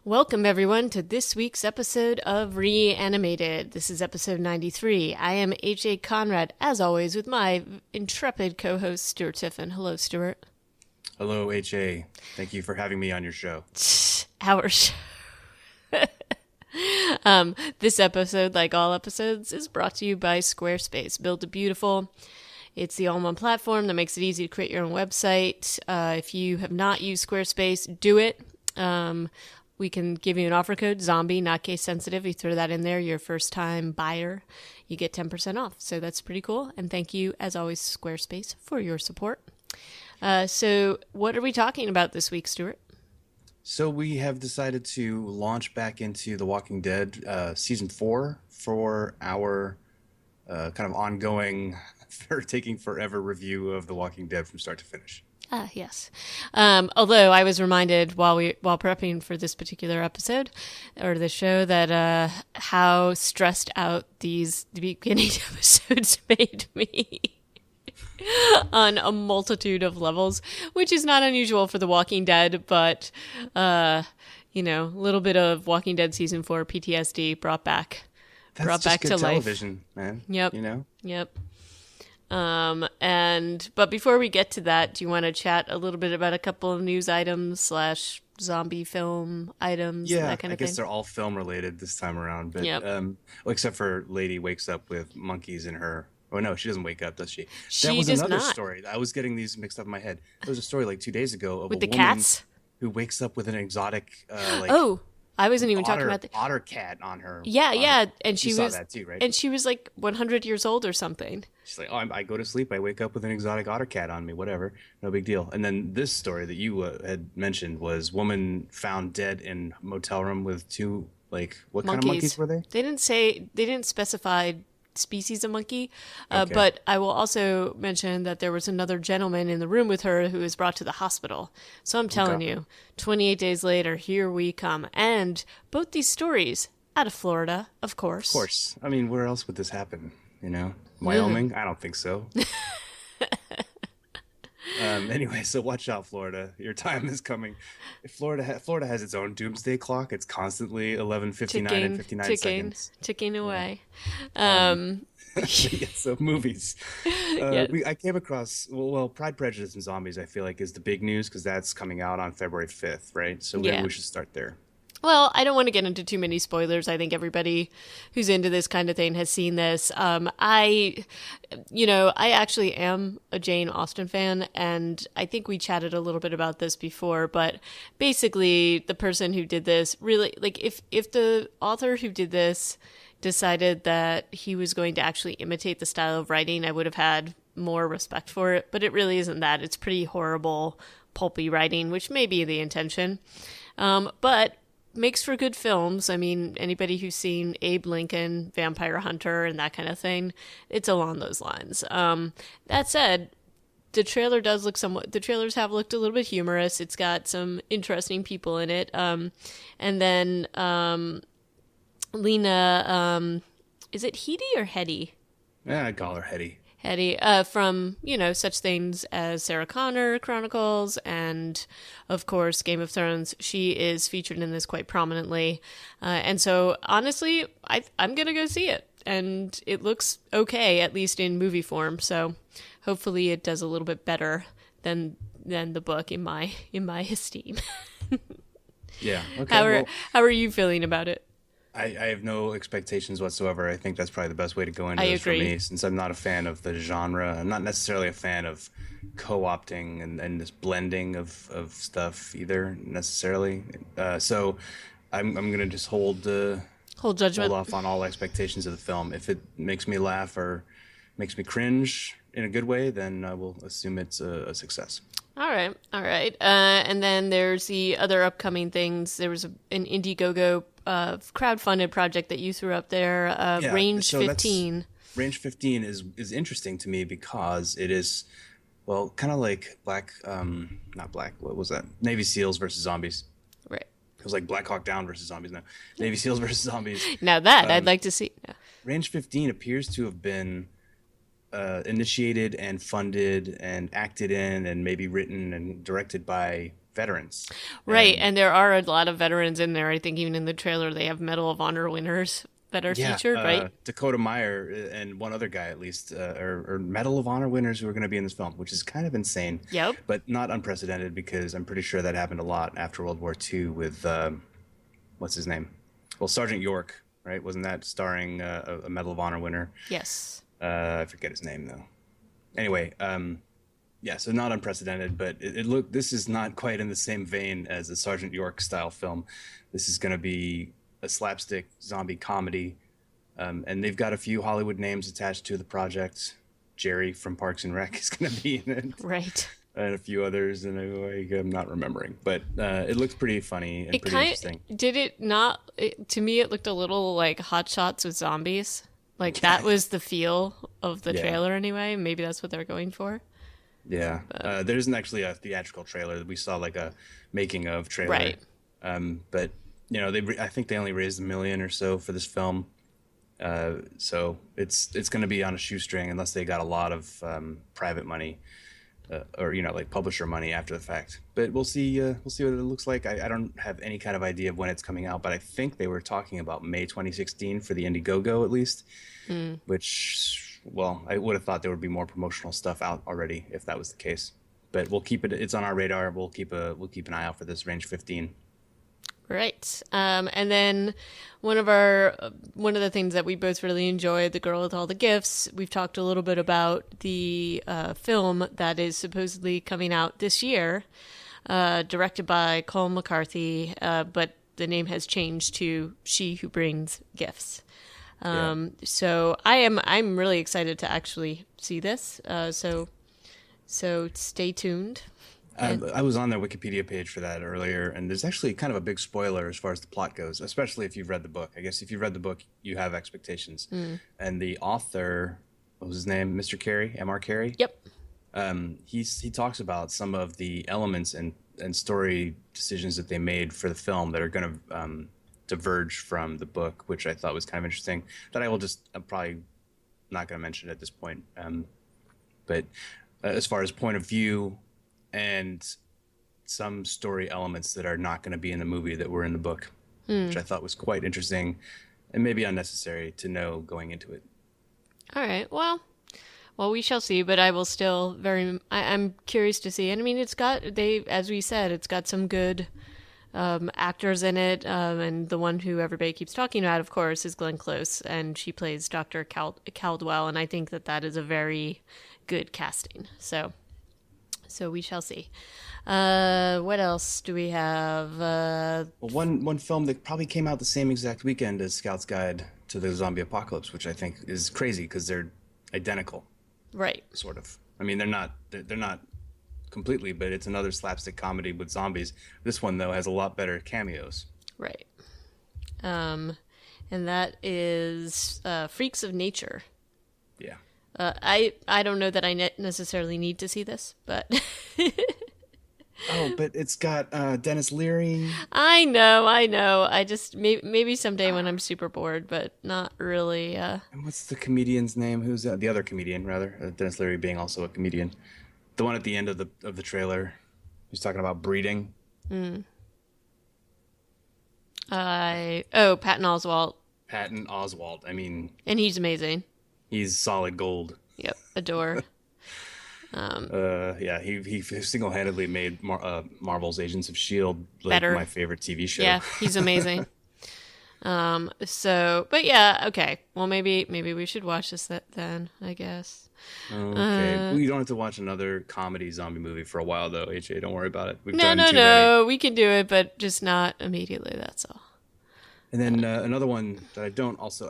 Welcome, everyone, to this week's episode of Reanimated. This is episode 93. I am H.A. Conrad, as always, with my intrepid co-host, Stuart Tiffin. Hello, Stuart. Hello, HA. Thank you for having me on your show. Our show. This episode, like all episodes, is brought to you by Squarespace. Build a beautiful. It's the all-in-one platform that makes it easy to create your own website. If you have not used Squarespace, do it. We can give you an offer code, zombie, not case sensitive. You throw that in there, your first time buyer, you get 10% off. So that's pretty cool. And thank you, as always, Squarespace, for your support. So what are we talking about this week, Stuart? So we have decided to launch back into The Walking Dead Season 4 for our kind of ongoing, taking forever review of The Walking Dead from start to finish. Yes. Although I was reminded while prepping for this particular episode or the show that how stressed out the beginning episodes made me on a multitude of levels, which is not unusual for The Walking Dead, but a little bit of Walking Dead season 4 PTSD brought back That's to good life. Television, man. Yep. You know? Yep. But before we get to that, do you want to chat a little bit about a couple of news items / zombie film items? Yeah, that kind I of guess thing? they're all film related this time around, but Yep. well, except for Lady wakes up with monkeys in her. Oh no, she doesn't wake up, does she? She That was does another not. story. I was getting these mixed up in my head. There was a story like 2 days ago of With a the woman cats? who wakes up with an exotic Oh, I wasn't even talking about the. otter cat on her. Yeah, on yeah, her- and she You saw was, that too, right? and she was like 100 years old or something. She's like, I go to sleep, I wake up with an exotic otter cat on me, whatever, no big deal. And then this story that you had mentioned was woman found dead in motel room with two, like, what kind of monkeys were they? They didn't specify species of monkey, Okay. but I will also mention that there was another gentleman in the room with her who was brought to the hospital. So I'm telling Okay. you, 28 days later, here we come. And both these stories out of Florida, of course. Of course. I mean, where else would this happen? You know, Wyoming? I don't think so. Anyway, so watch out, Florida. Your time is coming. If Florida has its own doomsday clock. It's constantly 11:59 and 59 seconds. ticking away. Yeah, so movies. Yes. I came across Pride, Prejudice, and Zombies. I feel like is the big news because that's coming out on February 5th, right? So maybe Yeah. we should start there. Well, I don't want to get into too many spoilers. I think everybody who's into this kind of thing has seen this. I actually am a Jane Austen fan, and I think we chatted a little bit about this before, but basically the person who did this really, like, if the author who did this decided that he was going to actually imitate the style of writing, I would have had more respect for it, but it really isn't that. It's pretty horrible, pulpy writing, which may be the intention. But makes for good films. I mean, anybody who's seen Abe Lincoln, Vampire Hunter, and that kind of thing, it's along those lines. That said, the trailers have looked a little bit humorous. It's got some interesting people in it. And then Lena, is it Headey or Hetty? Yeah, I'd call her Hetty. Hetty, from, such things as Sarah Connor Chronicles and, of course, Game of Thrones. She is featured in this quite prominently. And so, honestly, I'm going to go see it. And it looks okay, at least in movie form. So hopefully it does a little bit better than the book in my esteem. Yeah. Okay. How are you feeling about it? I have no expectations whatsoever. I think that's probably the best way to go into I this agree. for me, since I'm not a fan of the genre. I'm not necessarily a fan of co-opting and this blending of stuff either, necessarily. So I'm going to just Whole judgment. hold off on all expectations of the film. If it makes me laugh or makes me cringe in a good way, then I will assume it's a success. All right. And then there's the other upcoming things. There was an Indiegogo crowdfunded project that you threw up there, Yeah, Range so that's- 15. Range 15 is interesting to me because it is, well, kind of like not Black, what was that? Navy SEALs versus zombies. Right. It was like Black Hawk Down versus zombies. No, Navy SEALs versus zombies. Now that I'd like to see. Yeah. Range 15 appears to have been initiated and funded and acted in and maybe written and directed by veterans. Right, And and there are a lot of veterans in there. I think even in the trailer they have Medal of Honor winners that are yeah, featured, right? Dakota Meyer and one other guy at least are Medal of Honor winners who are going to be in this film, which is kind of insane, Yep. but not unprecedented because I'm pretty sure that happened a lot after World War II with what's his name? Well, Sergeant York, right? Wasn't that starring a Medal of Honor winner? Yes. I forget his name though. Anyway, yeah, so not unprecedented, but it look this is not quite in the same vein as a Sergeant York style film. This is going to be a slapstick zombie comedy, and they've got a few Hollywood names attached to the project. Jerry from Parks and Rec is going to be in it, Right. and a few others, and I'm not remembering, but it looks pretty funny and It pretty kind interesting. of did it not to me it looked a little like Hot Shots with zombies. Like that was the feel of the Yeah. trailer anyway. Maybe that's what they're going for. Yeah, there isn't actually a theatrical trailer. We saw like a making of trailer, Right. but you know, I think they only raised $1 million or so for this film, so it's going to be on a shoestring unless they got a lot of private money, or you know, like publisher money after the fact. But we'll see. We'll see what it looks like. I don't have any kind of idea of when it's coming out, but I think they were talking about May 2016 for the Indiegogo at least, which. Well, I would have thought there would be more promotional stuff out already if that was the case. But we'll keep it. It's on our radar. We'll keep an eye out for this Range 15. Right. And then one of the things that we both really enjoyed, The Girl with All the Gifts. We've talked a little bit about the film that is supposedly coming out this year, directed by Colin McCarthy, but the name has changed to She Who Brings Gifts. So I'm really excited to actually see this. So stay tuned. I was on their Wikipedia page for that earlier, and there's actually kind of a big spoiler as far as the plot goes, especially if you've read the book. I guess if you've read the book, you have expectations. And the author, what was his name? Mr. Carey, M.R. Carey? Yep. He talks about some of the elements and story decisions that they made for the film that are going to diverge from the book, which I thought was kind of interesting. That I'm probably not going to mention at this point. But as far as point of view and some story elements that are not going to be in the movie that were in the book, which I thought was quite interesting and maybe unnecessary to know going into it. All right. Well, we shall see, but I will still I'm curious to see. And I mean, as we said, it's got some good actors in it, and the one who everybody keeps talking about, of course, is Glenn Close, and she plays Dr. Caldwell, and I think that is a very good casting. So we shall see. What else do we have? Well, one film that probably came out the same exact weekend as Scout's Guide to the Zombie Apocalypse, which I think is crazy because they're identical, Right. sort of. I mean, they're not completely, but it's another slapstick comedy with zombies. This one though has a lot better cameos. Right. And that is Freaks of Nature. Yeah. I don't know that I necessarily need to see this, but Oh, but it's got Dennis Leary. I know. I just maybe someday when I'm super bored, but not really. And what's the comedian's name? Who's the other comedian, rather? Dennis Leary being also a comedian. The one at the end of the trailer. He's talking about breeding. Patton Oswalt, Patton Oswalt. I mean, and he's amazing. he's solid gold. Yep, adore. Yeah, he single-handedly made Marvel's Agents of S.H.I.E.L.D. like Better. my favorite TV show. Yeah, he's amazing. But yeah, okay. Well, maybe we should watch this then, I guess. Okay. Well, you don't have to watch another comedy zombie movie for a while, though, AJ. Don't worry about it. We've No, done too many. no, we can do it, but just not immediately. That's all. And then another one that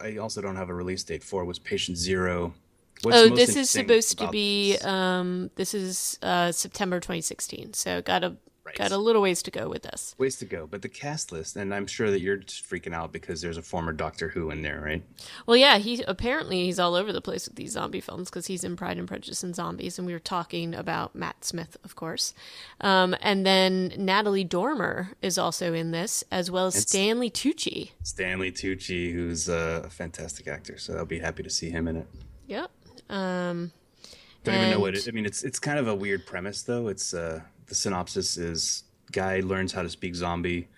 I also don't have a release date for was Patient Zero. What's most This is interesting supposed to about be. this- This is September 2016. So got a Right. little ways to go with this. Ways to go, but the cast list, and I'm sure that you're just freaking out because there's a former Doctor Who in there, right? Well, yeah, he's all over the place with these zombie films because he's in Pride and Prejudice and Zombies, and we were talking about Matt Smith, of course. And then Natalie Dormer is also in this, as well as Stanley Tucci. Stanley Tucci, who's a fantastic actor, so I'll be happy to see him in it. Yep. Don't even know what it. I mean, it's kind of a weird premise, though. It's the synopsis is guy learns how to speak zombie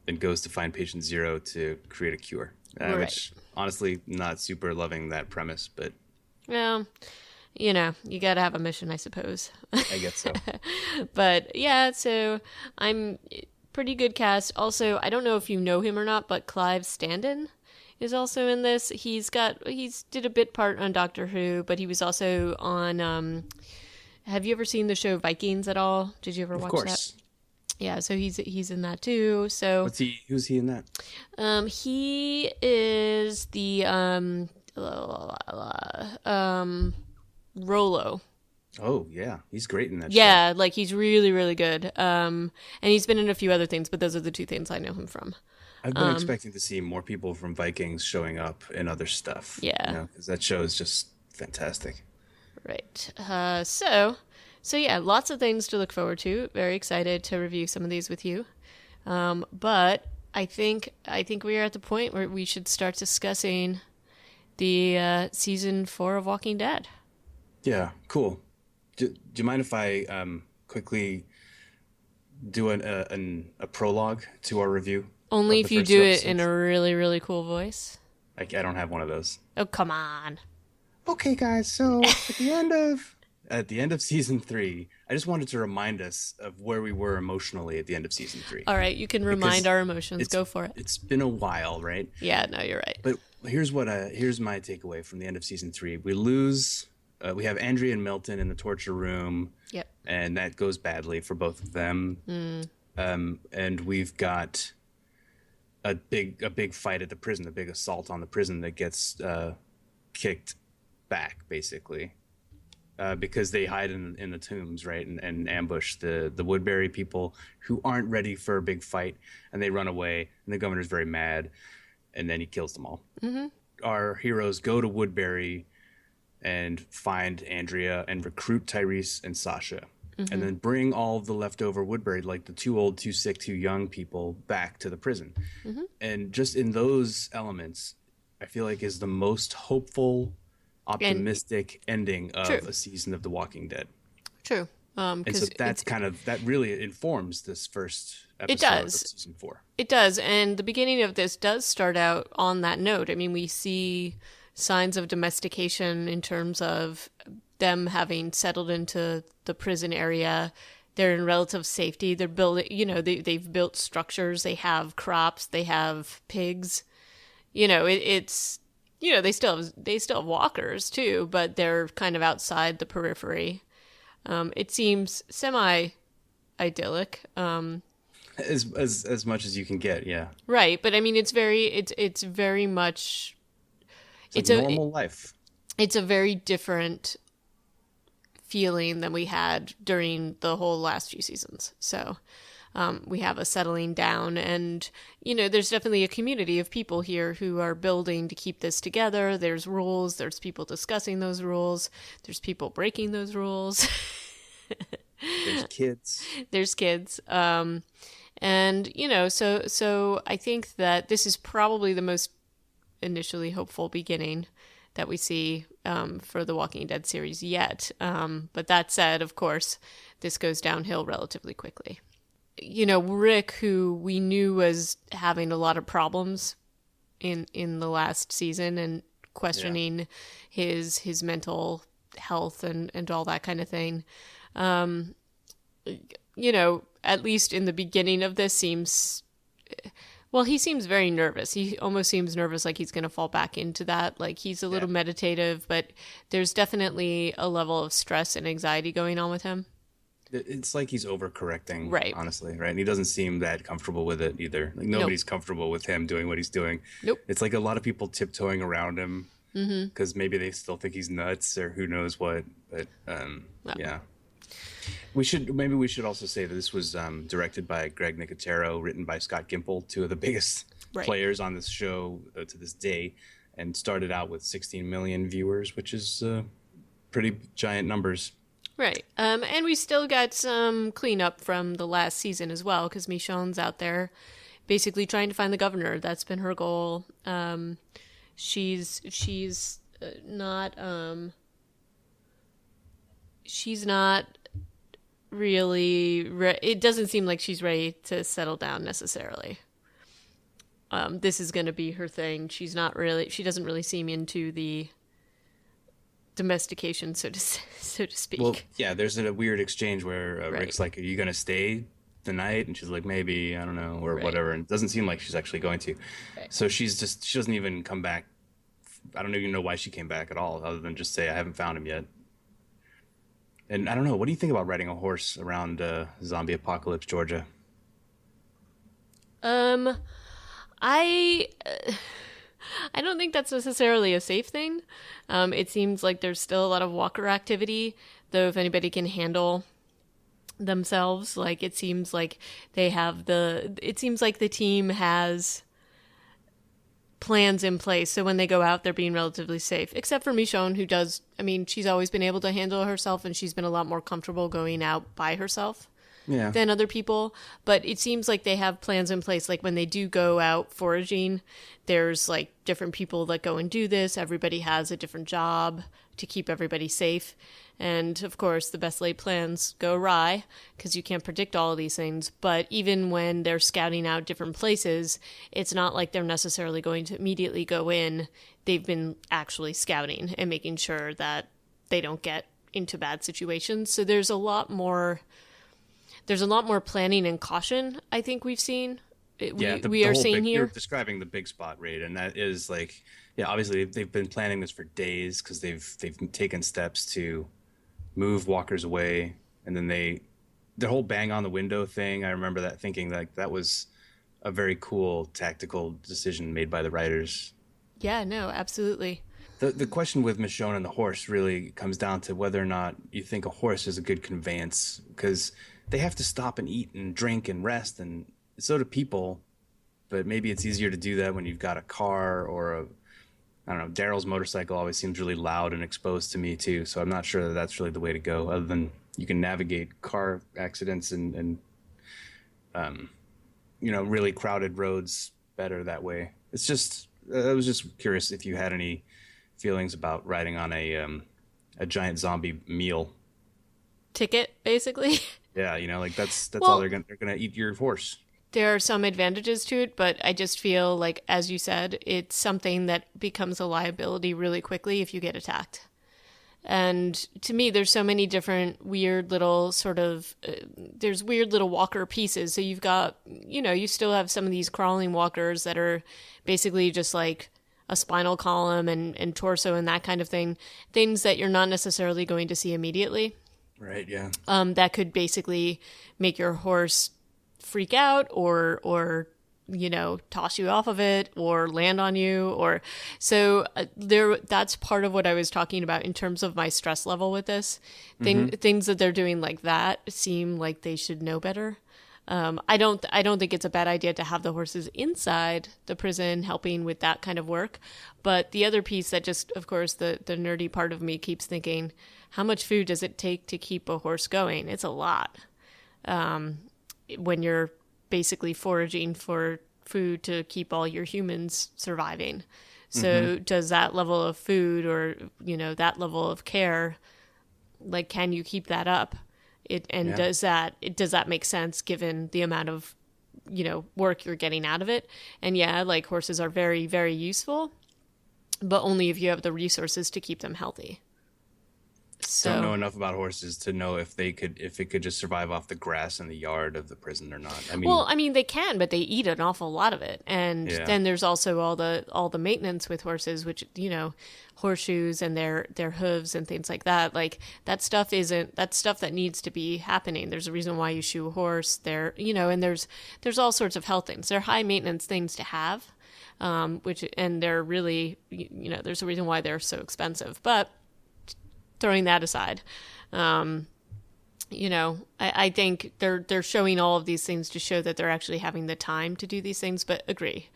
and goes to find patient zero to create a cure. Right. Which, honestly, not super loving that premise, but Well, you got to have a mission, I suppose. I guess so. But yeah, so I'm pretty good cast. Also, I don't know if you know him or not, but Clive Standen is also in this. He's did a bit part on Doctor Who, but he was also on have you ever seen the show Vikings at all? Did you ever watch that? Of course. Yeah, so he's in that too. So Who's he in that? he is the Rolo. Oh yeah, he's great in that show. Yeah, like he's really, really good. And he's been in a few other things, but those are the two things I know him from. I've been expecting to see more people from Vikings showing up in other stuff. Yeah. Because that show is just fantastic. Right. So yeah, lots of things to look forward to. Very excited to review some of these with you. But I think we are at the point where we should start discussing the season 4 of Walking Dead. Yeah, cool. Do you mind if I quickly do a prologue to our review? Only Of if the you first do two it in a episodes? really, really cool voice. I don't have one of those. Oh, come on. Okay, guys. So at the end of season 3, I just wanted to remind us of where we were emotionally at the end of season 3. All right, you can remind Because our emotions. Go for it. It's been a while, right? Yeah, no, you're right. But here's my takeaway from the end of season 3. We have Andrea and Milton in the torture room. Yep. And that goes badly for both of them. And we've got a big fight at the prison, a big assault on the prison that gets kicked back, basically, because they hide in the tombs, right, and ambush the Woodbury people who aren't ready for a big fight, and they run away, and the governor's very mad, and then he kills them all. Our heroes go to Woodbury and find Andrea and recruit Tyrese and Sasha. And then bring all of the leftover Woodbury, like the too old, too sick, too young people, back to the prison. And just in those elements, I feel like is the most hopeful, optimistic ending of a season of The Walking Dead. True. And so that really informs this first episode of season 4. It does. And the beginning of this does start out on that note. I mean, we see signs of domestication in terms of them having settled into the prison area. They're in relative safety. They're building, they've built structures. They have crops. They have pigs. It's they still have walkers too, but they're kind of outside the periphery. It seems semi idyllic. As much as you can get, yeah. Right, but I mean, it's very much. It's a normal life. It's a very different feeling than we had during the whole last few seasons. So we have a settling down, and there's definitely a community of people here who are building to keep this together. There's rules, there's people discussing those rules, there's people breaking those rules. There's kids. And so I think that this is probably the most initially hopeful beginning that we see for the Walking Dead series yet. But that said, of course, this goes downhill relatively quickly. Rick, who we knew was having a lot of problems in the last season and questioning his mental health and all that kind of thing, at least in the beginning of this he seems very nervous. He almost seems nervous, like he's going to fall back into that. Like he's a little meditative, but there's definitely a level of stress and anxiety going on with him. It's like he's overcorrecting, right? Honestly, right? And he doesn't seem that comfortable with it either. Like nobody's comfortable with him doing what he's doing. Nope. It's like a lot of people tiptoeing around him because maybe they still think he's nuts or who knows what. But yeah. We should also say that this was directed by Greg Nicotero, written by Scott Gimple, two of the biggest players on this show to this day, and started out with 16 million viewers, which is pretty giant numbers. Right. And we still got some cleanup from the last season as well, because Michonne's out there basically trying to find the governor. That's been her goal. She's not really, it doesn't seem like she's ready to settle down necessarily. This is going to be her thing. She doesn't really seem into the domestication, so to Well, speak. yeah, there's a weird exchange where Right, Rick's like, "Are you gonna stay the night?" And she's like, "Maybe, I don't know, or right, whatever." And it doesn't seem like she's actually going to. right. So she doesn't even come back. I don't even know why she came back at all, other than just say, "I haven't found him yet." And I don't know. What do you think about riding a horse around zombie apocalypse Georgia? Um, I I don't think that's necessarily a safe thing. It seems like there's still a lot of walker activity, though if anybody can handle themselves, like it seems like it seems like the team has plans in place. So when they go out, they're being relatively safe, except for Michonne, who does, I mean, she's always been able to handle herself and she's been a lot more comfortable going out by herself Yeah. than other people. But it seems like they have plans in place. Like when they do go out foraging, there's like different people that go and do this. Everybody has a different job to keep everybody safe. And of course, the best laid plans go awry because you can't predict all of these things. But even when they're scouting out different places, it's not like they're necessarily going to immediately go in. They've been actually scouting and making sure that they don't get into bad situations. So there's a lot more planning and caution I think we've seen. Yeah, We the are whole seeing big, you're here. describing the big spot raid, and that is like, yeah, obviously they've been planning this for days because they've taken steps to move walkers away, and then the whole bang on the window thing. I remember that thinking like that was a very cool tactical decision made by the writers. Yeah, no, absolutely. The question with Michonne and the horse really comes down to whether or not you think a horse is a good conveyance because they have to stop and eat and drink and rest, and so do people. But maybe it's easier to do that when you've got a car or a I don't know. Daryl's motorcycle always seems really loud and exposed to me too, so I'm not sure that that's really the way to go. Other than you can navigate car accidents and really crowded roads better that way. It's just I was just curious if you had any feelings about riding on a giant zombie meal. Ticket, basically. Yeah, like that's all Well, they're gonna eat your horse. there are some advantages to it, but I just feel like, as you said, it's something that becomes a liability really quickly if you get attacked. And to me, there's so many different weird little there's weird little walker pieces. So you've got, you still have some of these crawling walkers that are basically just like a spinal column and torso and that kind of thing. Things that you're not necessarily going to see immediately. Right. Yeah. That could basically make your horse freak out or toss you off of it or land on you or so there that's part of what I was talking about in terms of my stress level with this things that they're doing like that seem like they should know better. I don't think it's a bad idea to have the horses inside the prison helping with that kind of work, but the other piece that just, of course, the nerdy part of me keeps thinking, how much food does it take to keep a horse going? It's a lot. When you're basically foraging for food to keep all your humans surviving. So does that level of food or, that level of care, like, can you keep that up? Yeah. Does that make sense given the amount of, work you're getting out of it? And yeah, like horses are very, very useful, but only if you have the resources to keep them healthy. Don't know So enough about horses to know if it could just survive off the grass in the yard of the prison or not. I mean, well, I mean, they can, but they eat an awful lot of it. And yeah, then there's also all the maintenance with horses, which, horseshoes and their hooves and things like that. Like that's stuff that needs to be happening. There's a reason why you shoe a horse there, and there's all sorts of health things. They're high maintenance things to have. And they're really, there's a reason why they're so expensive, but throwing that aside, I think they're showing all of these things to show that they're actually having the time to do these things. But agree,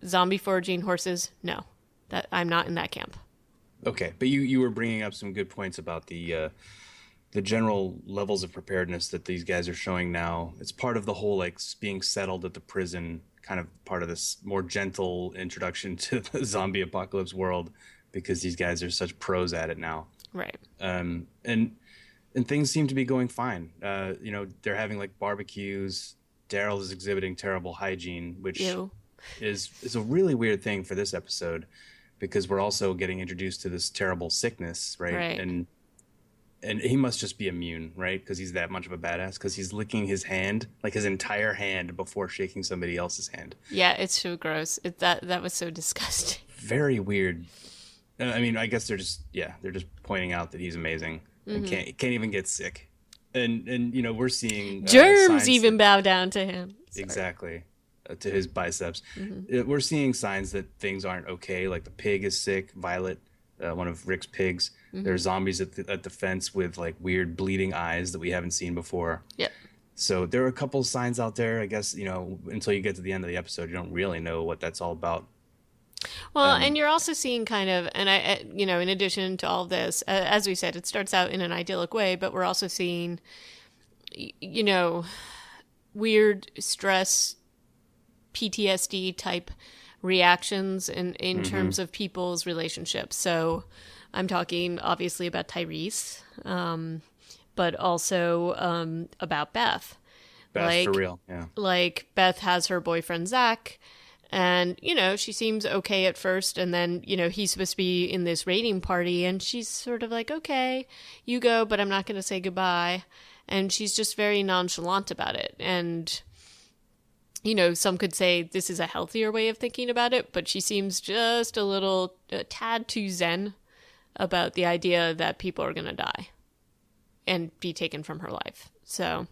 zombie foraging horses, no, that I'm not in that camp. okay. But you were bringing up some good points about the general levels of preparedness that these guys are showing now. It's part of the whole like being settled at the prison, kind of part of this more gentle introduction to the zombie apocalypse world because these guys are such pros at it now. Right. And and things seem to be going fine. They're having like barbecues. Daryl is exhibiting terrible hygiene, which Ew. is a really weird thing for this episode because we're also getting introduced to this terrible sickness, right? Right. And he must just be immune, right? Because he's that much of a badass. Because he's licking his hand, like his entire hand, before shaking somebody else's hand. Yeah, it's so gross. That was so disgusting. Very weird. I mean, I guess they're just pointing out that he's amazing and can't even get sick. And we're seeing Germs signs even that, bow down to him. Sorry. exactly to his biceps. We're seeing signs that things aren't okay. Like the pig is sick. Violet, one of Rick's pigs. There's zombies at the fence with like weird bleeding eyes that we haven't seen before. Yep. So there are a couple signs out there. I guess until you get to the end of the episode, you don't really know what that's all about. Well, and you're also seeing kind of, and in addition to all of this, as we said, it starts out in an idyllic way, but we're also seeing, weird stress, PTSD type reactions in terms of people's relationships. So I'm talking obviously about Tyrese, but also about Beth. Beth, for real, yeah. Like Beth has her boyfriend Zach. And, she seems okay at first. And then, he's supposed to be in this raiding party. And she's sort of like, okay, you go, but I'm not going to say goodbye. And she's just very nonchalant about it. And, some could say this is a healthier way of thinking about it. But she seems just a tad too zen about the idea that people are going to die and be taken from her life. So...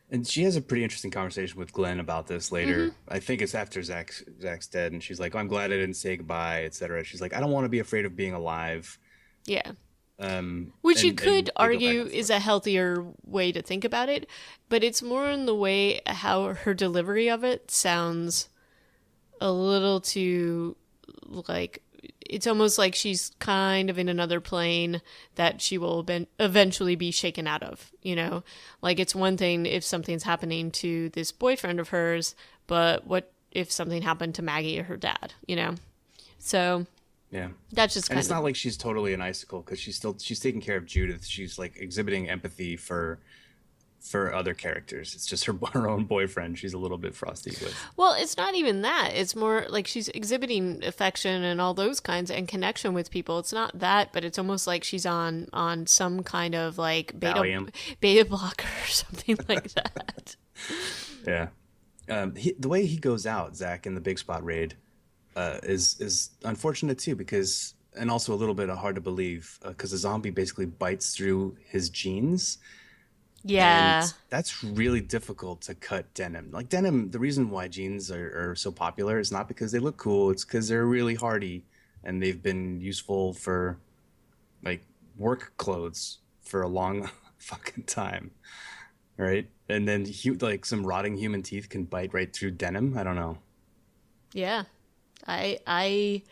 And she has a pretty interesting conversation with Glenn about this later. I think it's after Zach's dead, and she's like, "Oh, I'm glad I didn't say goodbye," etc. She's like, "I don't want to be afraid of being alive." Yeah. Which you could argue is a healthier way to think about it, but it's more in the way how her delivery of it sounds a little too like it's almost like she's kind of in another plane that she will eventually be shaken out of, Like it's one thing if something's happening to this boyfriend of hers, but what if something happened to Maggie or her dad, So yeah, that's just and it's not like she's totally an icicle because she's taking care of Judith. She's like exhibiting empathy for other characters. It's just her own boyfriend she's a little bit frosty with. Well, it's not even that. It's more like she's exhibiting affection and all those kinds and connection with people. It's not that, but it's almost like she's on some kind of like beta blocker or something like that. Yeah. The way he goes out, Zach, in the Big Spot raid, is unfortunate too because, and also a little bit hard to believe because the zombie basically bites through his jeans. Yeah. And that's really difficult to cut denim. Like denim, the reason why jeans are so popular is not because they look cool. It's because they're really hardy and they've been useful for like work clothes for a long fucking time. Right. And then like some rotting human teeth can bite right through denim. I don't know. Yeah. I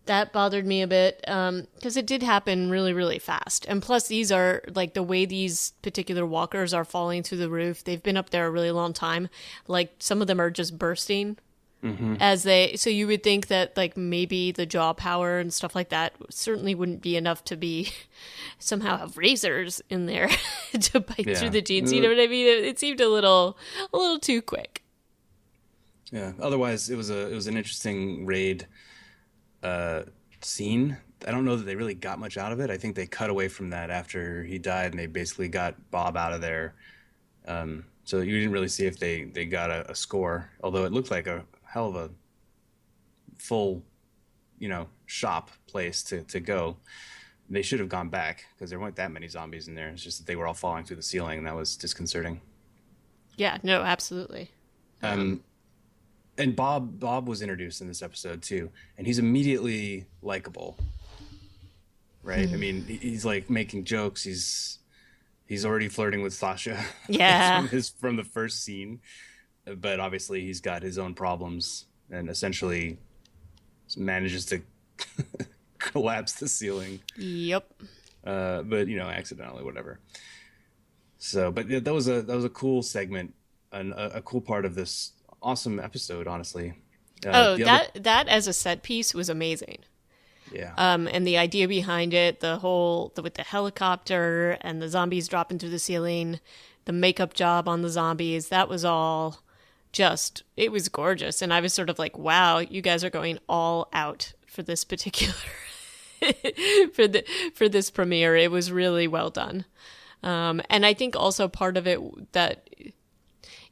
that bothered me a bit because it did happen really, really fast. And plus, these are like the way these particular walkers are falling through the roof. They've been up there a really long time. Like some of them are just bursting so you would think that like maybe the jaw power and stuff like that certainly wouldn't be enough to be somehow have razors in there to bite through the jeans. You know what I mean? It seemed a little too quick. Yeah. Otherwise, it was an interesting raid. Scene. I don't know that they really got much out of it. I think they cut away from that after he died and they basically got Bob out of there. So you didn't really see if they got a score, although it looked like a hell of a full, shop place to go. They should have gone back because there weren't that many zombies in there. It's just that they were all falling through the ceiling and that was disconcerting. Yeah, no, absolutely. And Bob was introduced in this episode too, and he's immediately likable, right? I mean, he's like making jokes. He's already flirting with Sasha. Yeah, from the first scene, but obviously he's got his own problems and essentially manages to collapse the ceiling. Yep. But accidentally, whatever. So, but that was a cool segment and a cool part of this awesome episode, honestly. That as a set piece was amazing. Yeah. And the idea behind it, with the helicopter and the zombies dropping through the ceiling, the makeup job on the zombies, that was all just, it was gorgeous. And I was sort of like, wow, you guys are going all out for this particular, for this premiere. It was really well done. And I think also part of it that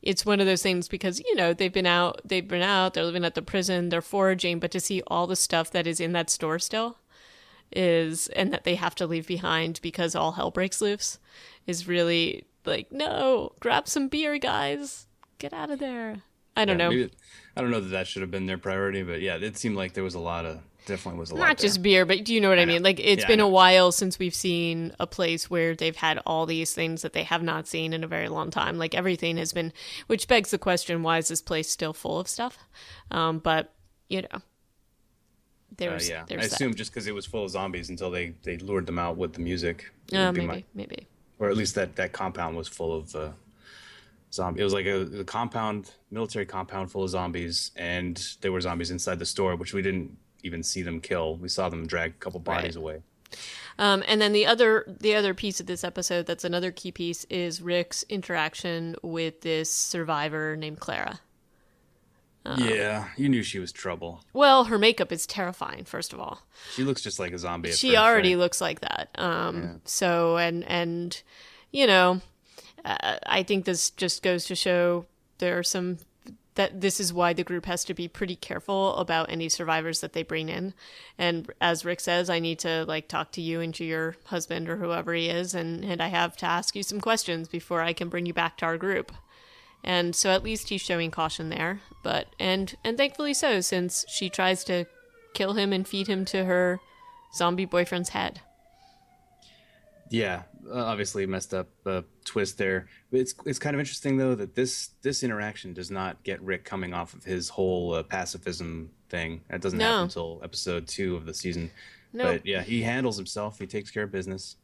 it's one of those things because, they've been out, they're living at the prison, they're foraging, but to see all the stuff that is in that store still and that they have to leave behind because all hell breaks loose is really like, no, grab some beer, guys. Get out of there. I don't know. I don't know that should have been their priority, but yeah, it seemed like there was definitely was a lot Not just beer, but do you know what I mean? Like, it's been a while since we've seen a place where they've had all these things that they have not seen in a very long time. Like, everything has been, which begs the question, why is this place still full of stuff? But, there's I assume just because it was full of zombies until they lured them out with the music. Maybe. Or at least that compound was full of zombies. It was like a military compound full of zombies, and there were zombies inside the store, which we didn't even see them kill. We saw them drag a couple bodies away. And then the other piece of this episode that's another key piece is Rick's interaction with this survivor named Clara. Yeah, you knew she was trouble. Well, her makeup is terrifying, first of all. She looks just like a zombie. She already looks like that. So, and I think this just goes to show that this is why the group has to be pretty careful about any survivors that they bring in. And as Rick says, I need to talk to you and to your husband or whoever he is, and I have to ask you some questions before I can bring you back to our group. And so at least he's showing caution there, and thankfully so, since she tries to kill him and feed him to her zombie boyfriend's head. Yeah, obviously messed up twist there. But it's kind of interesting though that this interaction does not get Rick coming off of his whole pacifism thing. That doesn't happen until episode 2 of the season. No. But yeah, he handles himself. He takes care of business.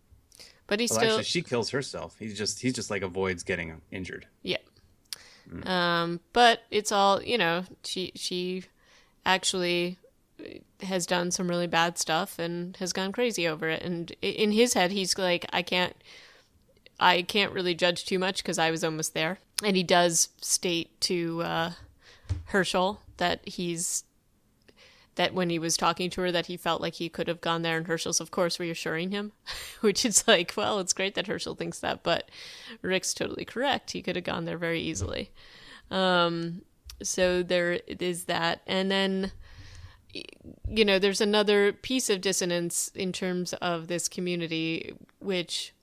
But actually, she kills herself. He's just like avoids getting injured. Yeah. But it's all, she actually has done some really bad stuff and has gone crazy over it. And in his head, he's like, I can't really judge too much because I was almost there. And he does state to Herschel that when he was talking to her that he felt like he could have gone there, and Herschel's of course reassuring him, which is like, well, it's great that Herschel thinks that, but Rick's totally correct. He could have gone there very easily. So there is that. And then, there's another piece of dissonance in terms of this community, which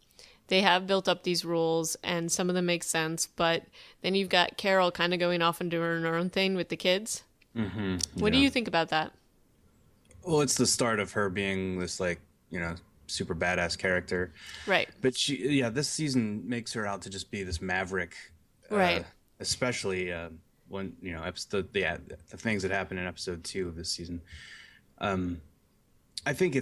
they have built up these rules and some of them make sense, but then you've got Carol kind of going off and doing her own thing with the kids. Mm-hmm. What do you think about that? Well, it's the start of her being this super badass character. Right. But this season makes her out to just be this maverick. Right. Especially when, the things that happen in episode 2 of this season. I think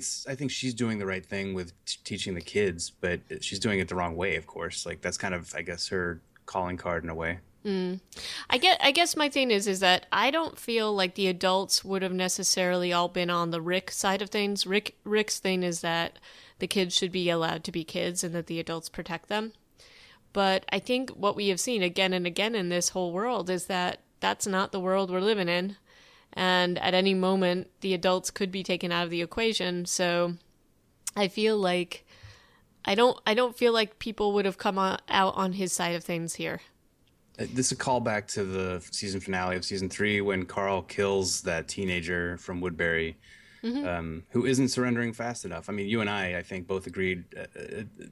she's doing the right thing with teaching the kids, but she's doing it the wrong way, of course. Like, that's kind of, I guess, her calling card in a way. I guess my thing is that I don't feel like the adults would have necessarily all been on the Rick side of things. Rick's thing is that the kids should be allowed to be kids and that the adults protect them. But I think what we have seen again and again in this whole world is that that's not the world we're living in. And at any moment, the adults could be taken out of the equation. So I feel like I don't feel like people would have come out on his side of things here. This is a callback to the season finale of season 3 when Carl kills that teenager from Woodbury, who isn't surrendering fast enough. I mean, you and I think, both agreed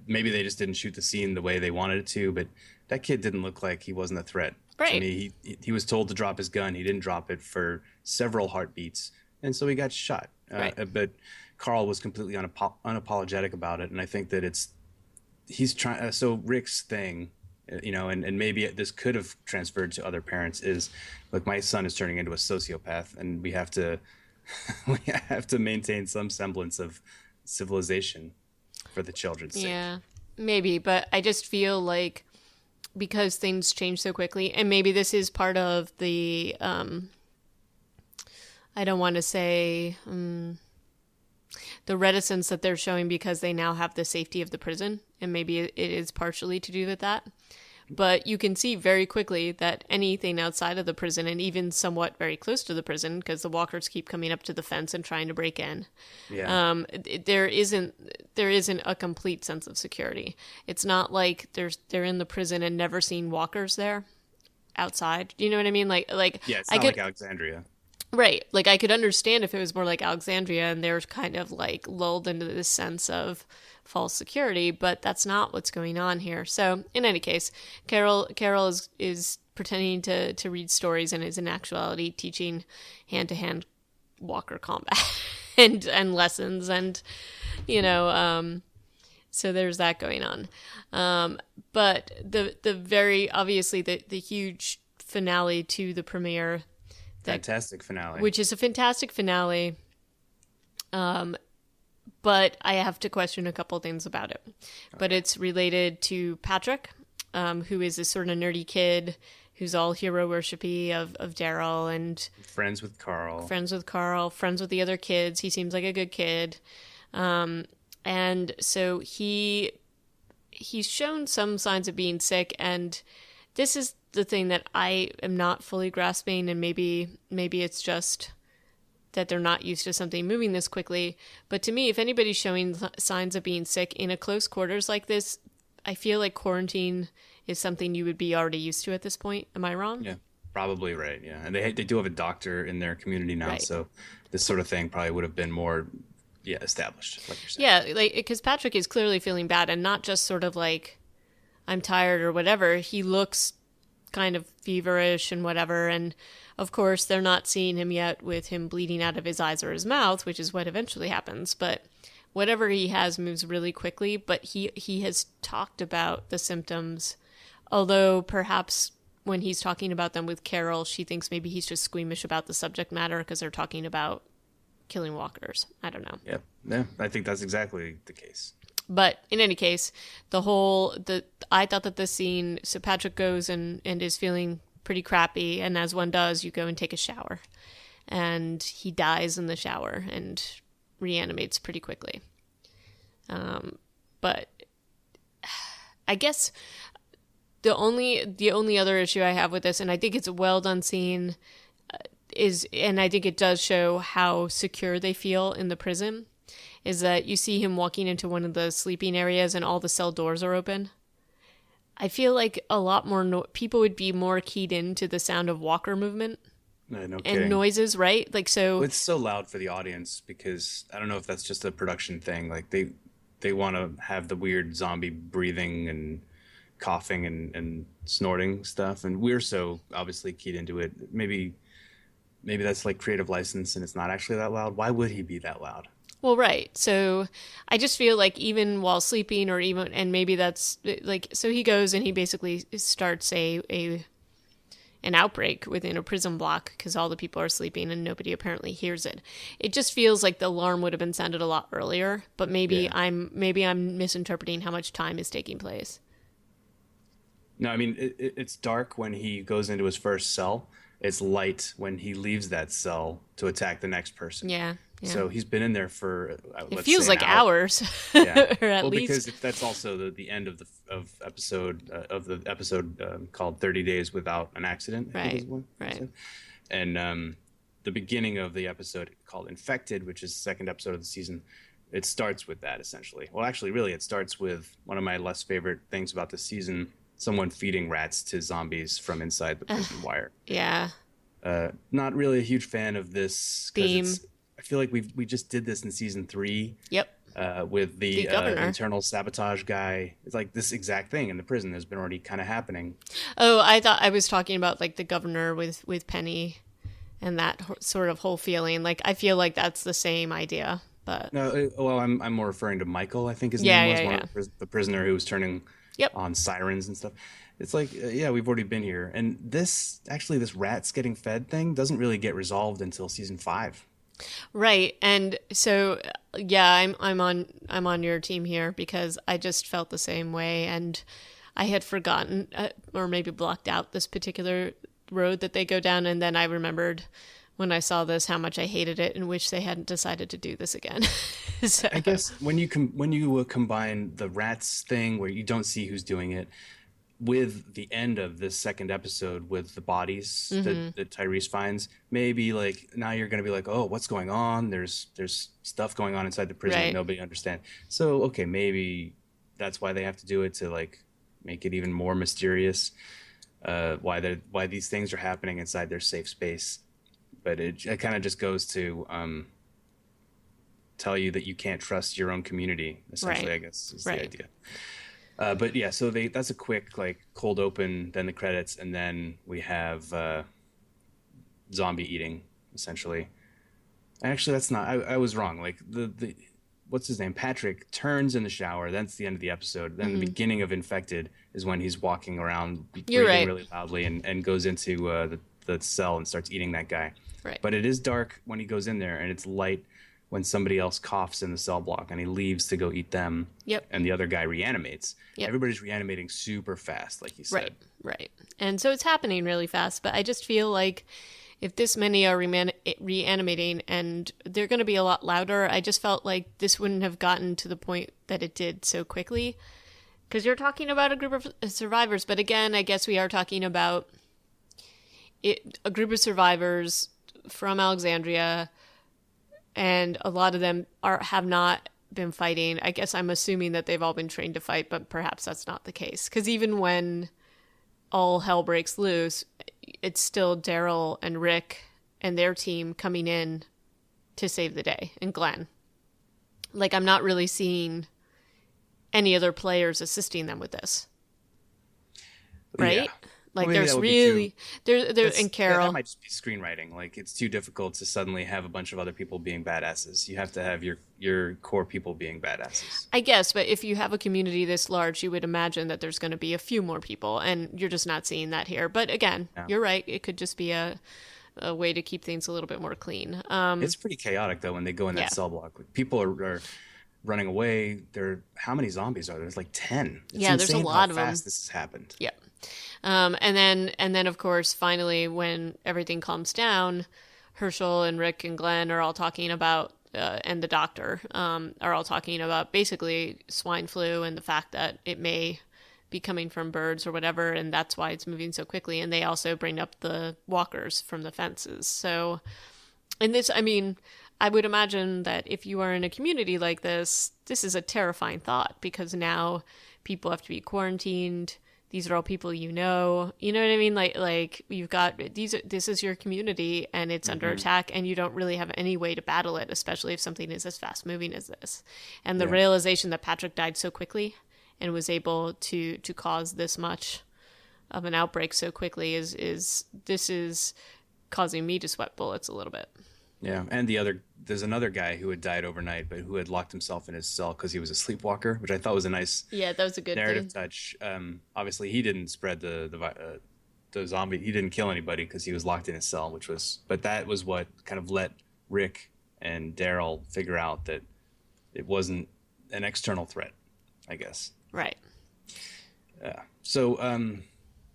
maybe they just didn't shoot the scene the way they wanted it to, but that kid didn't look like he wasn't a threat. Right. To me, he was told to drop his gun. He didn't drop it for several heartbeats, and so he got shot. Right. But Carl was completely unapologetic about it, and I think that he's trying. So Rick's thing, and maybe this could have transferred to other parents, is like, my son is turning into a sociopath, and we have to maintain some semblance of civilization for the children's sake. Yeah, maybe, but I just feel like because things change so quickly, and maybe this is part of the I don't want to say the reticence that they're showing because they now have the safety of the prison, and maybe it is partially to do with that. But you can see very quickly that anything outside of the prison, and even somewhat very close to the prison, because the walkers keep coming up to the fence and trying to break in, there isn't a complete sense of security. It's not like they're in the prison and never seen walkers there outside. Do you know what I mean? Like Yeah, it's not like Alexandria. Right. Like, I could understand if it was more like Alexandria and they're kind of like lulled into this sense of false security, but that's not what's going on here. So, in any case, Carol is pretending to read stories and is in actuality teaching hand-to-hand walker combat and lessons, and so there's that going on. But the very obviously the huge finale to the premiere. Fantastic finale. Which is a fantastic finale. But I have to question a couple things about it. Okay. But it's related to Patrick, who is this sort of nerdy kid who's all hero worshipy of Daryl, and friends with Carl, friends with the other kids. He seems like a good kid. And so he's shown some signs of being sick, and this is the thing that I am not fully grasping, and maybe it's just that they're not used to something moving this quickly. But to me, if anybody's showing signs of being sick in a close quarters like this, I feel like quarantine is something you would be already used to at this point. Am I wrong? Yeah, probably right. Yeah, and they do have a doctor in their community now, right. So this sort of thing probably would have been more established, like you're saying. Yeah, like, because Patrick is clearly feeling bad, and not just sort of like, I'm tired or whatever. He looks kind of feverish and whatever, and of course they're not seeing him yet with him bleeding out of his eyes or his mouth, which is what eventually happens. But whatever he has moves really quickly. But he has talked about the symptoms, although perhaps when he's talking about them with Carol, she thinks maybe he's just squeamish about the subject matter because they're talking about killing walkers. I don't know. Yeah, I think that's exactly the case. But in any case, I thought that this scene, so Patrick goes and is feeling pretty crappy, and as one does, you go and take a shower. And he dies in the shower and reanimates pretty quickly. But I guess the only other issue I have with this, and I think it's a well done scene, and I think it does show how secure they feel in the prison, is that you see him walking into one of the sleeping areas and all the cell doors are open. I feel like a lot more people would be more keyed into the sound of walker movement and noises, right? Like, so it's so loud for the audience because I don't know if that's just a production thing. Like they want to have the weird zombie breathing and coughing and snorting stuff, and we're so obviously keyed into it. Maybe that's like creative license and it's not actually that loud. Why would he be that loud? Well, right. So I just feel like even while sleeping, or even, and maybe that's like, so he goes and he basically starts an outbreak within a prison block because all the people are sleeping and nobody apparently hears it. It just feels like the alarm would have been sounded a lot earlier, but maybe I'm misinterpreting how much time is taking place. No, I mean, it's dark when he goes into his first cell. It's light when he leaves that cell to attack the next person. Yeah. So he's been in there for it feels like hours, or at least. Because that's also the end of the episode called 30 Days Without an Accident. Right. And the beginning of the episode called Infected, which is the second episode of the season, it starts with that essentially. Well, actually, really, it starts with one of my less favorite things about this season: someone feeding rats to zombies from inside the prison wire. Yeah. Not really a huge fan of this theme. I feel like we just did this in season 3. Yep. With the internal sabotage guy. It's like this exact thing in the prison has been already kind of happening. Oh, I thought I was talking about like the governor with Penny and that sort of whole feeling. Like, I feel like that's the same idea, but no. Well, I'm more referring to Michael. I think his name was one of the prisoner who was turning on sirens and stuff. It's like, we've already been here, and this rats getting fed thing doesn't really get resolved until season 5. Right. And so, I'm on your team here because I just felt the same way, and I had forgotten or maybe blocked out this particular road that they go down, and then I remembered when I saw this how much I hated it and wish they hadn't decided to do this again. So, I guess when you combine the rats thing where you don't see who's doing it with the end of this second episode with the bodies that Tyrese finds, maybe like now you're gonna be like, oh, what's going on? There's stuff going on inside the prison that right. nobody understands. So okay, maybe that's why they have to do it to like make it even more mysterious. Why these things are happening inside their safe space. But it kind of just goes to tell you that you can't trust your own community. Essentially, Right. I guess is the Right. idea. But yeah, so that's a quick like cold open, then the credits, and then we have zombie eating essentially. Actually, that's not. I was wrong. Like the what's his name? Patrick turns in the shower. That's the end of the episode. Then the beginning of Infected is when he's walking around You're breathing right. really loudly and goes into the cell and starts eating that guy. Right. But it is dark when he goes in there, and it's light when somebody else coughs in the cell block, and he leaves to go eat them. Yep. And the other guy reanimates. Yep. Everybody's reanimating super fast, like you said. Right. Right. And so it's happening really fast, but I just feel like if this many are reanimating and they're going to be a lot louder, I just felt like this wouldn't have gotten to the point that it did so quickly. Because you're talking about a group of survivors, but again, I guess we are talking about a group of survivors from Alexandria, and a lot of them have not been fighting. I guess I'm assuming that they've all been trained to fight, but perhaps that's not the case. Because even when all hell breaks loose, it's still Daryl and Rick and their team coming in to save the day, and Glenn. Like, I'm not really seeing any other players assisting them with this, right? Yeah. Like, Well, maybe there's that would be really there That's, and that Carol. might just be screenwriting. Like it's too difficult to suddenly have a bunch of other people being badasses. You have to have your core people being badasses. I guess, but if you have a community this large, you would imagine that there's going to be a few more people, and you're just not seeing that here. But again, Yeah. you're right. It could just be a way to keep things a little bit more clean. It's pretty chaotic though when they go in that Yeah. cell block. Like, people are running away. How many zombies are there? There's like 10. It's Yeah, there's a insane lot how of them. fast this has happened. Yeah. And then of course, finally, when everything calms down, Herschel and Rick and Glenn are all talking about, and the doctor, are all talking about basically swine flu and the fact that it may be coming from birds or whatever, and that's why it's moving so quickly. And they also bring up the walkers from the fences. So, and this, I mean, I would imagine that if you are in a community like this is a terrifying thought, because now people have to be quarantined. These are all people you know. You know what I mean? Like you've got this is your community, and it's under attack, and you don't really have any way to battle it, especially if something is as fast moving as this. And the Yeah. realization that Patrick died so quickly and was able to cause this much of an outbreak so quickly is causing me to sweat bullets a little bit. Yeah, and there's another guy who had died overnight, but who had locked himself in his cell because he was a sleepwalker, which I thought was a nice Yeah, that was a good narrative thing. touch. Obviously, he didn't spread the zombie. He didn't kill anybody because he was locked in his cell, but that was what kind of let Rick and Daryl figure out that it wasn't an external threat, I guess. Right. Yeah. So,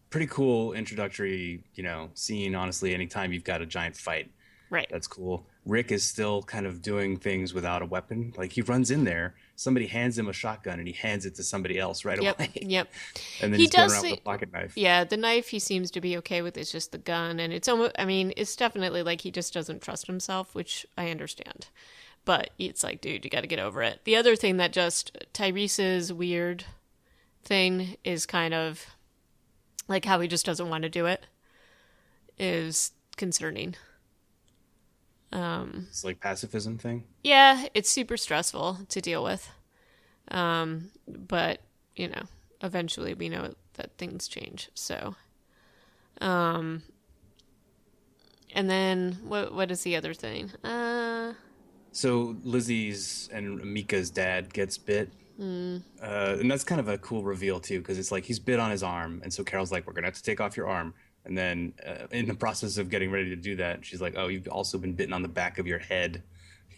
pretty cool introductory, scene. Honestly, anytime you've got a giant fight, Right. that's cool. Rick is still kind of doing things without a weapon. Like he runs in there, somebody hands him a shotgun, and he hands it to somebody else right Yep. away. Yep. And then He he's going does around say- with a pocket knife. Yeah, the knife he seems to be okay with. It's just the gun, and it's almost. I mean, it's definitely like he just doesn't trust himself, which I understand. But it's like, dude, you got to get over it. The other thing that just Tyrese's weird thing is kind of like how he just doesn't want to do it is concerning. It's like pacifism thing. Yeah, it's super stressful to deal with. But, eventually we know that things change. So, and then what is the other thing? So Lizzie's and Mika's dad gets bit. And that's kind of a cool reveal too, because it's like he's bit on his arm, and so Carol's like, "We're gonna have to take off your arm." And then in the process of getting ready to do that, she's like, "Oh, you've also been bitten on the back of your head.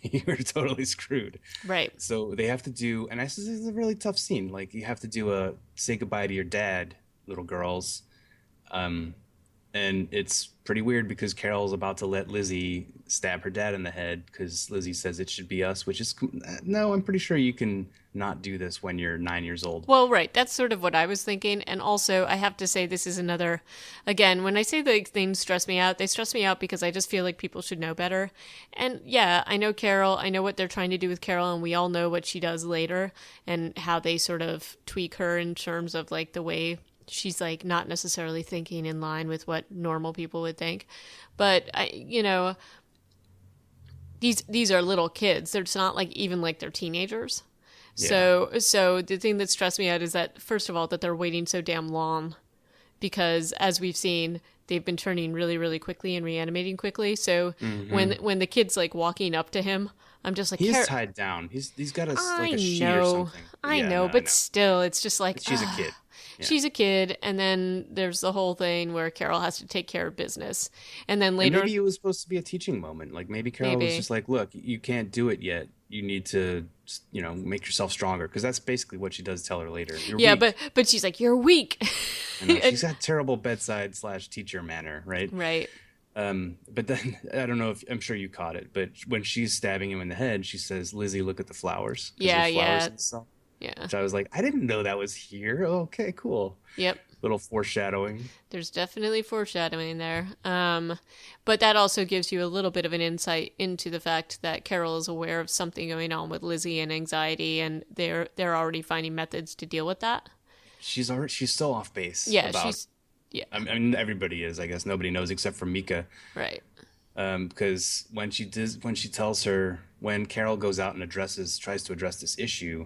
You're totally screwed." Right. So they have to do, and this is a really tough scene. Like you have to do a say goodbye to your dad, little girls, and And it's pretty weird because Carol's about to let Lizzie stab her dad in the head because Lizzie says it should be us, which is no, I'm pretty sure you can not do this when you're 9 years old. Well, right. That's sort of what I was thinking. And also, I have to say, this is another, again, when I say the things stress me out, they stress me out because I just feel like people should know better. And yeah, I know Carol. I know what they're trying to do with Carol, and we all know what she does later and how they sort of tweak her in terms of like the way she's like not necessarily thinking in line with what normal people would think. But these are little kids. It's not like even like they're teenagers. Yeah. So the thing that stressed me out is that first of all that they're waiting so damn long because as we've seen they've been turning really really quickly and reanimating quickly. So when the kid's like walking up to him, I'm just like He's tied down. He's got like a sheet or something. I Yeah, know, no, I but know. still it's just like She's a kid. Yeah. she's a kid, and then there's the whole thing where Carol has to take care of business. And then And later maybe it was supposed to be a teaching moment. Like maybe Carol was maybe just like, "Look, you can't do it yet. You need to, make yourself stronger." Because that's basically what she does tell her later. You're yeah, weak. but she's like you're weak. I know And- she's got terrible bedside / teacher manner, right? right. But then I don't know if I'm sure you caught it, but when she's stabbing him in the head, she says, "Lizzie, look at the flowers." Because Yeah, there's flowers yeah. in the song. Yeah. Which I was like, I didn't know that was here. Okay, cool. Yep. Little foreshadowing. There's definitely foreshadowing there. But that also gives you a little bit of an insight into the fact that Carol is aware of something going on with Lizzie and anxiety, and they're already finding methods to deal with that. She's so off base Yeah, about. she's yeah, I mean, everybody is. I guess nobody knows except for Mika. right. Because when she tells her when Carol goes out and tries to address this issue,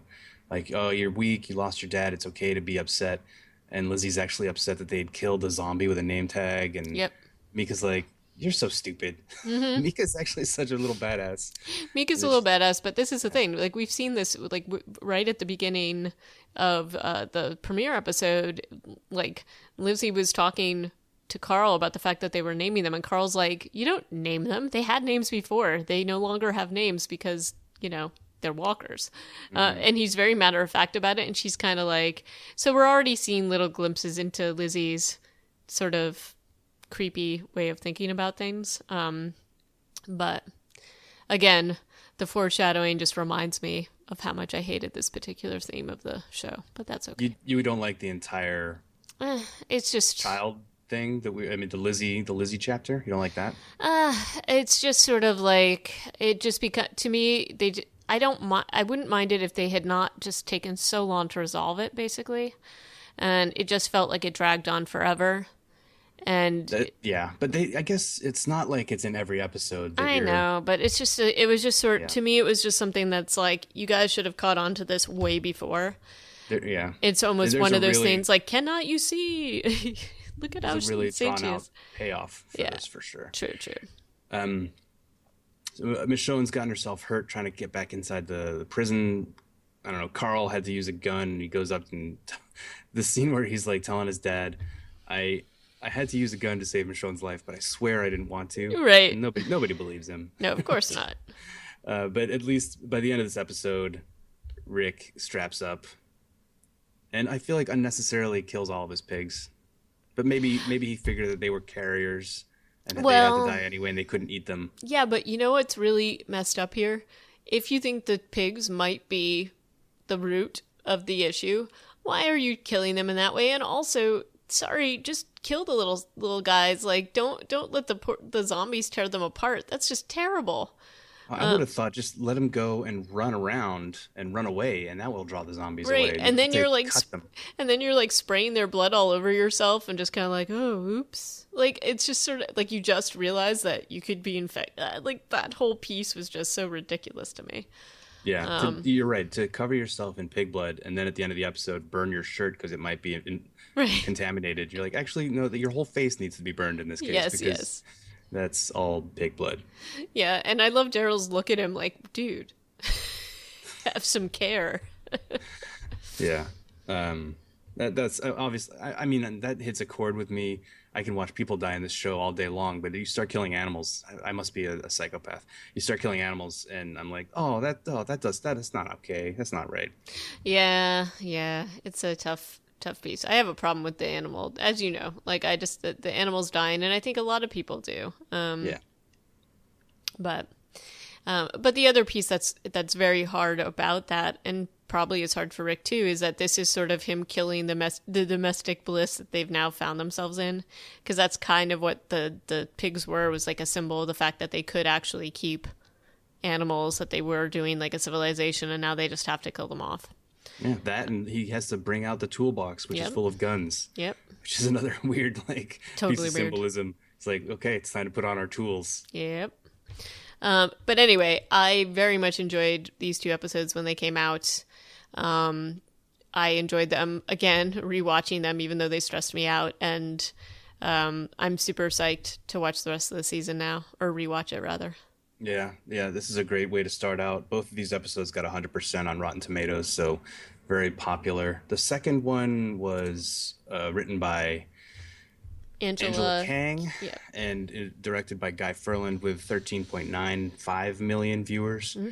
like, oh, you're weak, you lost your dad, it's okay to be upset, and Lizzie's actually upset that they'd killed a zombie with a name tag, and Yep. Mika's like, you're so stupid. Mika's actually such a little badass. Mika's a little badass, but this is the thing. Like we've seen this, like right at the beginning of the premiere episode. Like Lizzie was talking to Carl about the fact that they were naming them, and Carl's like, "You don't name them. They had names before. They no longer have names because they're walkers." And he's very matter of fact about it, and she's kind of like, so we're already seeing little glimpses into Lizzie's sort of creepy way of thinking about things. But again, the foreshadowing just reminds me of how much I hated this particular theme of the show, but that's okay. You don't like the entire It's just child thing the Lizzie chapter. You don't like that? it's just sort of like it just because to me I wouldn't mind it if they had not just taken so long to resolve it basically, and it just felt like it dragged on forever. And Yeah, but I guess it's not like it's in every episode. I know, but it's just it was just Yeah. to me it was just something that's like you guys should have caught on to this way before. Yeah, It's almost there's one a of those really, things like cannot you see? Look at how there's a really insane drawn she out is. payoff for Yeah. this for sure. True, true. Um, so Michonne's gotten herself hurt trying to get back inside the prison. I don't know. Carl had to use a gun, and he goes up and the scene where he's like telling his dad, I had to use a gun to save Michonne's life, but I swear I didn't want to." Right. And nobody believes him. No, of course not. But at least by the end of this episode, Rick straps up, and I feel like unnecessarily kills all of his pigs. But maybe he figured that they were carriers and that they had Well, to die anyway, and they couldn't eat them. yeah, but you know what's really messed up here? If you think the pigs might be the root of the issue, why are you killing them in that way? And also, sorry, just kill the little guys. Like, don't let the zombies tear them apart. That's just terrible. I would have thought just let them go and run around and run away, and that will draw the zombies Right, away. and then To you're like, cut them. and then you're like spraying their blood all over yourself, and just kind of like, oh, oops. Like it's just sort of like you just realize that you could be infected. Like that whole piece was just so ridiculous to me. Yeah, you're right. To cover yourself in pig blood, and then at the end of the episode, burn your shirt because it might be Right. contaminated. You're like, actually, no, your whole face needs to be burned in this case Yes, because yes. that's all pig blood. Yeah, and I love Daryl's look at him like, dude, have some care. Yeah. That's obviously. I mean, that hits a chord with me. I can watch people die in this show all day long, but you start killing animals. I must be a psychopath. You start killing animals, and I'm like, that is not okay. That's not right. Yeah, it's a tough piece. I have a problem with the animal, as you know. Like, I just, the animal's dying, and I think a lot of people do. Yeah. But the other piece that's very hard about that, and probably is hard for Rick too, is that this is sort of him killing the domestic bliss that they've now found themselves in, because that's kind of what the pigs were, was like a symbol of the fact that they could actually keep animals, that they were doing like a civilization, and now they just have to kill them off. Yeah, that, and he has to bring out the toolbox, which is full of guns. Yep. Which is another weird, like, Totally piece of weird symbolism. It's like, okay, it's time to put on our tools. Yep. But anyway, I very much enjoyed these 2 episodes when they came out. I enjoyed them, again, rewatching them, even though they stressed me out. And I'm super psyched to watch the rest of the season now, or rewatch it, rather. Yeah, this is a great way to start out. Both of these episodes got 100% on Rotten Tomatoes, so very popular. The second one was written by Angela Kang, and directed by Guy Ferland, with 13.95 million viewers. Mm-hmm.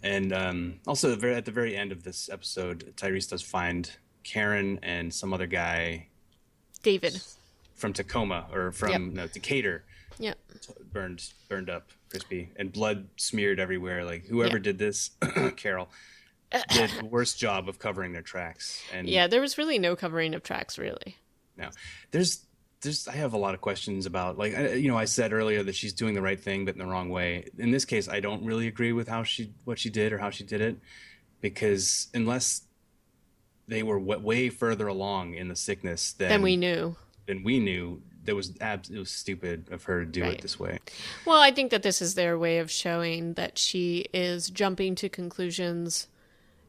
And also, at the very end of this episode, Tyrese does find Karen and some other guy, David, from Tacoma, or from Decatur. Yep. Burned up, crispy, and blood smeared everywhere. Like, whoever did this, Carol, did the worst job of covering their tracks. And there was really no covering of tracks, really. No, I have a lot of questions about, like, I said earlier that she's doing the right thing, but in the wrong way. In this case, I don't really agree with what she did or how she did it, because unless they were way further along in the sickness than we knew, it was stupid of her to do it this way. Well, I think that this is their way of showing that she is jumping to conclusions,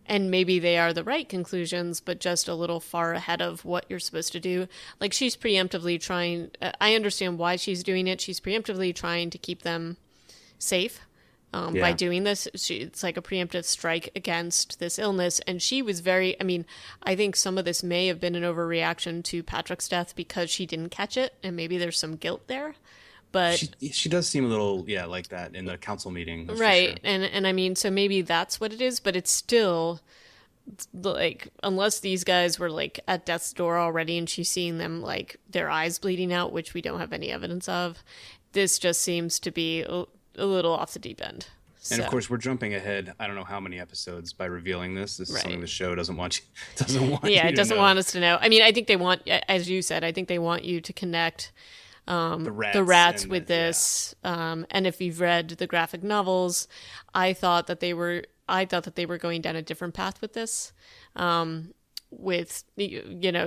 and maybe they are the right conclusions, but just a little far ahead of what you're supposed to do. Like, she's preemptively trying, I understand why she's doing it. She's preemptively trying to keep them safe by doing this. It's like a preemptive strike against this illness. And she was I think some of this may have been an overreaction to Patrick's death because she didn't catch it, and maybe there's some guilt there. But she does seem a little like that in the council meeting, right? Sure. And I mean, so maybe that's what it is, but it's still like, unless these guys were like at death's door already and she's seeing them, like, their eyes bleeding out, which we don't have any evidence of, this just seems to be a little off the deep end. And of course, we're jumping ahead, I don't know how many episodes, by revealing this. This is something the show doesn't want it doesn't want us to know. I mean, I think they want, as you said, I think they want you to connect the rats with this. And if you've read the graphic novels, I thought that they were going down a different path with this, with,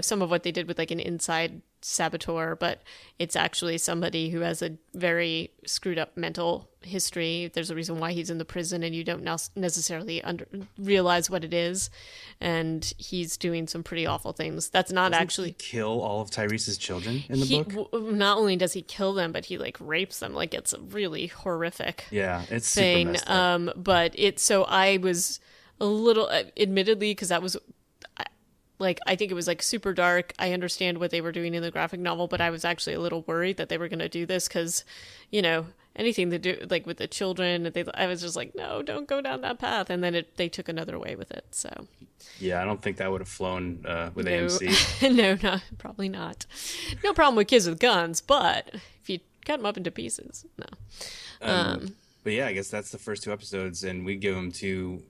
some of what they did with, like, an inside saboteur, but it's actually somebody who has a very screwed up mental history. There's a reason why he's in the prison, and you don't necessarily realize what it is, and he's doing some pretty awful things. That's not actually... He kill all of Tyrese's children in the book? Not only does he kill them, but he, like, rapes them. Like, it's a really horrific it's thing. Super messed up. But so I was a little, admittedly, because that was... Like, I think it was, like, super dark. I understand what they were doing in the graphic novel, but I was actually a little worried that they were going to do this because, anything to do, like, with the children, I was just like, no, don't go down that path. And then they took another way with it, so. Yeah, I don't think that would have flown with AMC. No, probably not. No problem with kids with guns, but if you cut them up into pieces, no. But yeah, I guess that's the first 2 episodes, and we give them 2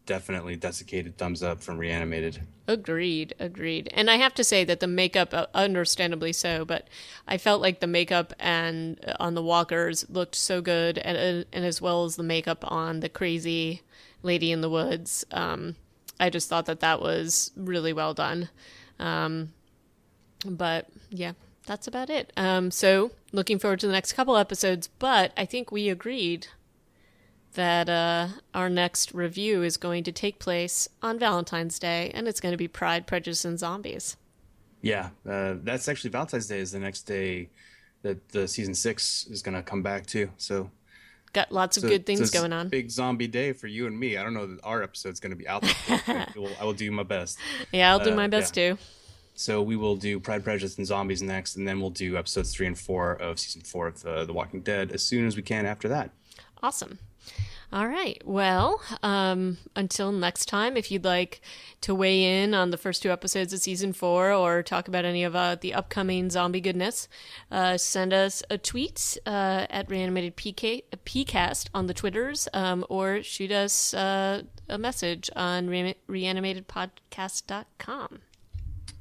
definitely desiccated thumbs up from Reanimated. Agreed. And I have to say that the makeup, understandably so, but I felt like the makeup on the walkers looked so good, and as well as the makeup on the crazy lady in the woods. I just thought that was really well done. But yeah, that's about it. So looking forward to the next couple episodes, but I think we agreed that our next review is going to take place on Valentine's Day, and it's going to be Pride, Prejudice, and Zombies. Yeah, that's actually Valentine's Day is the next day that the season 6 is going to come back too. So got lots of good things going on. Big zombie day for you and me. I don't know that our episode's going to be out there. I will do my best. Yeah, I'll do my best too. So we will do Pride, Prejudice, and Zombies next, and then we'll do episodes 3 and 4 of season 4 of The Walking Dead as soon as we can after that. Awesome. All right. Well, until next time, if you'd like to weigh in on the first two episodes of season 4 or talk about any of the upcoming zombie goodness, send us a tweet at Reanimated PCast on the Twitters, or shoot us a message on reanimatedpodcast.com.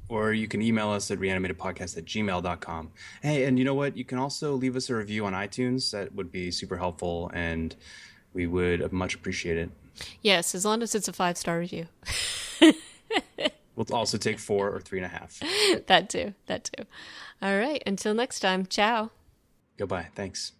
Or you can email us at reanimatedpodcast@gmail.com. Hey, and you know what? You can also leave us a review on iTunes. That would be super helpful, and we would much appreciate it. Yes, as long as it's a 5-star review. We'll also take 4 or 3.5. That too. All right. Until next time. Ciao. Goodbye. Thanks.